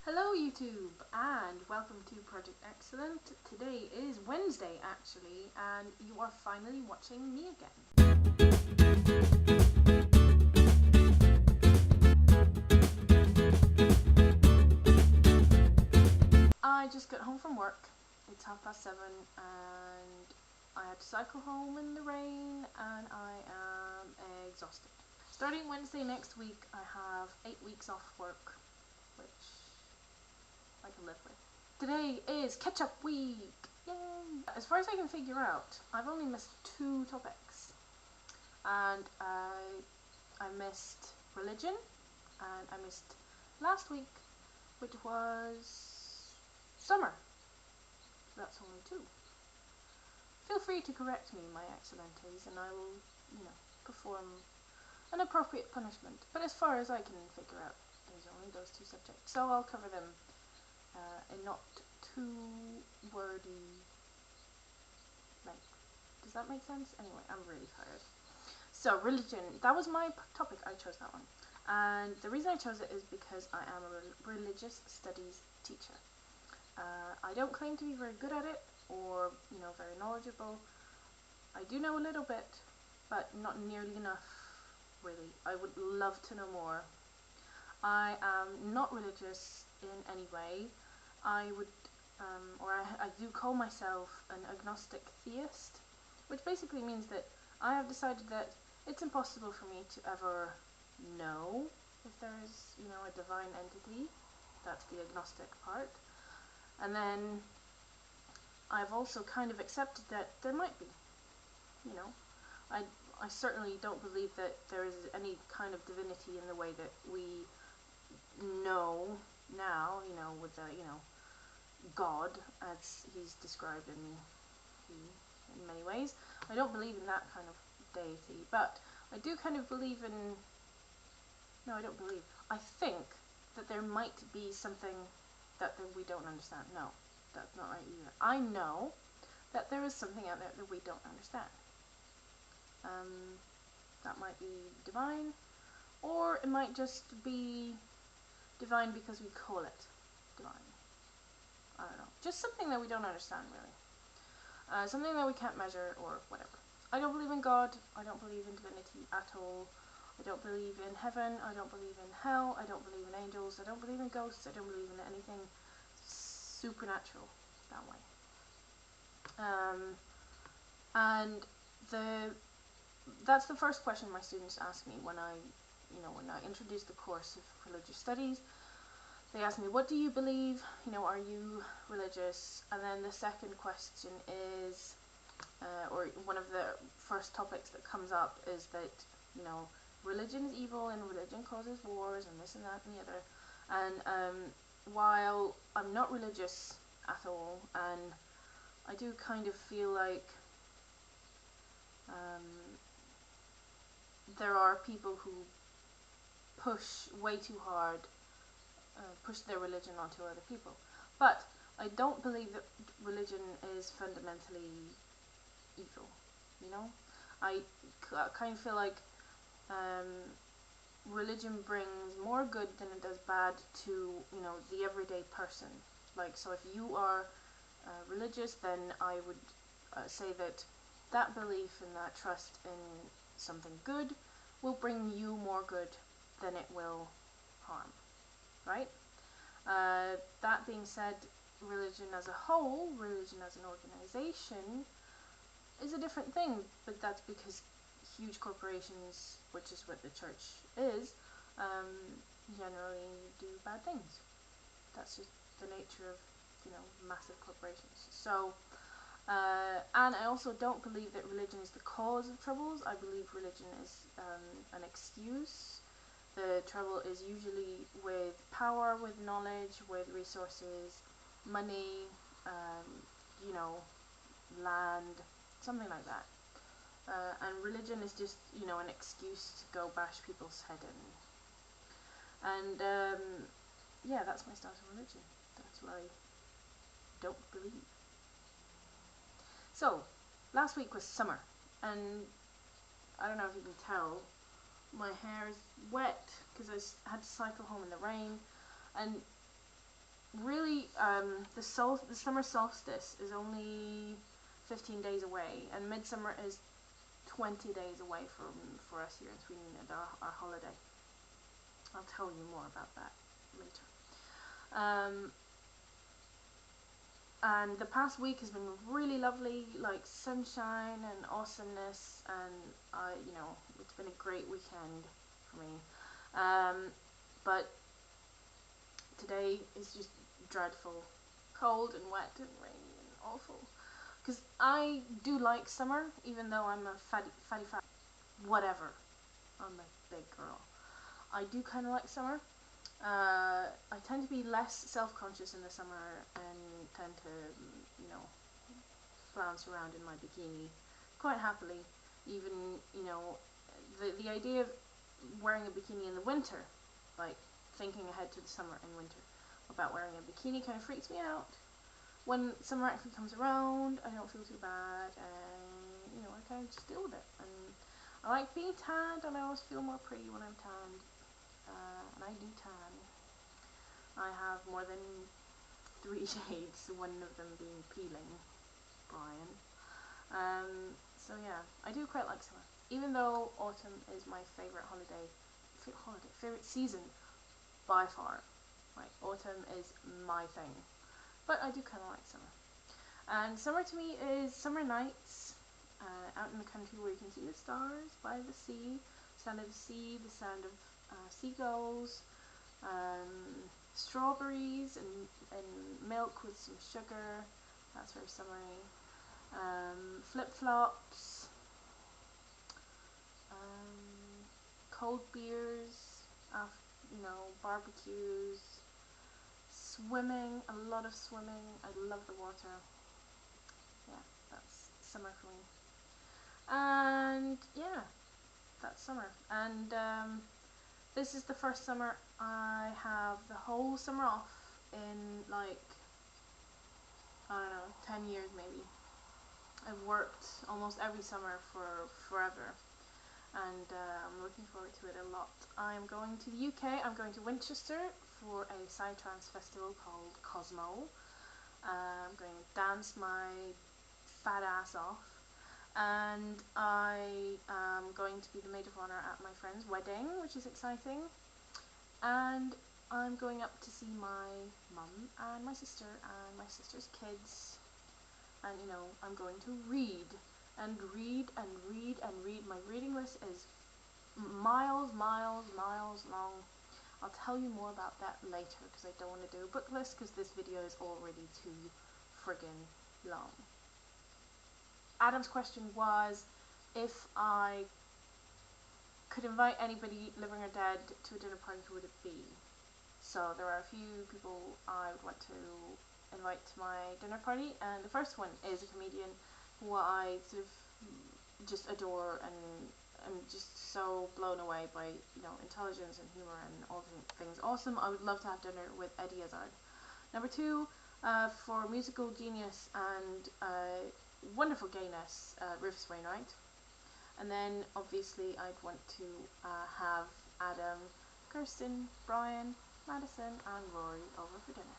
Hello YouTube and welcome to Project Excellent. Today is Wednesday actually and you are finally watching me again. I just got home from work. It's 7:30 and I had to cycle home in the rain and I am exhausted. Starting Wednesday next week I have 8 weeks off work, which I can live with. Today is Ketchup week! Yay! As far as I can figure out, I've only missed 2 topics. And I missed religion, and I missed last week, which was summer. So that's only 2. Feel free to correct me, my excellenties, and I will, perform an appropriate punishment. But as far as I can figure out, there's only those 2 subjects. So I'll cover them in not too wordy length. Does that make sense? Anyway, I'm really tired. So, religion. That was my topic. I chose that one. And the reason I chose it is because I am a religious studies teacher. I don't claim to be very good at it or, very knowledgeable. I do know a little bit, but not nearly enough, really. I would love to know more. I am not religious in any way. I would, I do call myself an agnostic theist, which basically means that I have decided that it's impossible for me to ever know if there is, a divine entity. That's the agnostic part. And then I've also kind of accepted that there might be, I certainly don't believe that there is any kind of divinity in the way that we know now, with the, God, as he's described in many ways. I don't believe in that kind of deity, but I do kind of believe in, no, I don't believe, I think that there might be something that we don't understand. No, that's not right either. I know that there is something out there that we don't understand. That might be divine, or it might just be divine because we call it divine. I don't know. Just something that we don't understand, really. Something that we can't measure or whatever. I don't believe in God. I don't believe in divinity at all. I don't believe in heaven. I don't believe in hell. I don't believe in angels. I don't believe in ghosts. I don't believe in anything supernatural that way. And that's the first question my students ask me when I introduce the course of religious studies. They ask me, what do you believe? Are you religious? And then the second question is, or one of the first topics that comes up is that, religion is evil and religion causes wars and this and that and the other. And while I'm not religious at all, and I do kind of feel like there are people who push way too hard, push their religion onto other people. But I don't believe that religion is fundamentally evil, I kind of feel like religion brings more good than it does bad to, the everyday person. Like, so if you are religious, then I would say that that belief and that trust in something good will bring you more good than it will harm, right? That being said, religion as a whole, religion as an organization, is a different thing, but that's because huge corporations, which is what the church is, generally do bad things. That's just the nature of, massive corporations. So, and I also don't believe that religion is the cause of troubles. I believe religion is an excuse. The trouble is usually with power, with knowledge, with resources, money, land, something like that. And religion is just, an excuse to go bash people's head in. And, yeah, that's my stance on religion. That's what I don't believe. So, last week was summer, and I don't know if you can tell, my hair is wet because I had to cycle home in the rain, and really, the summer solstice is only 15 days away, and midsummer is 20 days away for us here in Sweden at our holiday. I'll tell you more about that later. And the past week has been really lovely, like sunshine and awesomeness, and you know, it's been a great weekend for me. But today is just dreadful, cold and wet and rainy and awful. Because I do like summer, even though I'm a fatty whatever. I'm a big girl. I do kind of like summer. I tend to be less self-conscious in the summer and tend to, you know, flounce around in my bikini quite happily. Even, you know, the idea of wearing a bikini in the winter, like thinking ahead to the summer and winter about wearing a bikini, kind of freaks me out. When summer actually comes around, I don't feel too bad, and you know, I kind of just deal with it. And I like being tanned, and I always feel more pretty when I'm tanned. And I do tan. I have more than 3 shades, one of them being peeling, Brian. So yeah, I do quite like summer, even though autumn is my favourite favourite season by far. Like, autumn is my thing, but I do kind of like summer. And summer to me is summer nights out in the country where you can see the stars by the sea, sound of the sea, the sound of seagulls, strawberries and milk with some sugar. That's very summery. Flip-flops, cold beers, you know, barbecues, swimming, a lot of swimming. I love the water. Yeah, that's summer for me. And yeah, that's summer. And this is the first summer I have the whole summer off in, like, I don't know, 10 years maybe. I've worked almost every summer for forever, and I'm looking forward to it a lot. I'm going to the UK. I'm going to Winchester for a Psytrance festival called Cosmo. I'm going to dance my fat ass off, and I am going to be the maid of honour at my friend's wedding, which is exciting. And I'm going up to see my mum and my sister and my sister's kids. And you know, I'm going to read and read and read and read. My reading list is miles long. I'll tell you more about that later, because I don't want to do a book list because this video is already too friggin' long. Adam's question was if I could invite anybody, living or dead, to a dinner party, who would it be? So there are a few people I would want to invite to my dinner party, and the first one is a comedian who I sort of just adore, and I'm just so blown away by, you know, intelligence and humor and all things awesome. I would love to have dinner with Eddie Izzard. Number 2, for musical genius and wonderful gayness, Rufus Wainwright. And then obviously I'd want to have Adam, Kirsten, Brian, Madison and Rory over for dinner.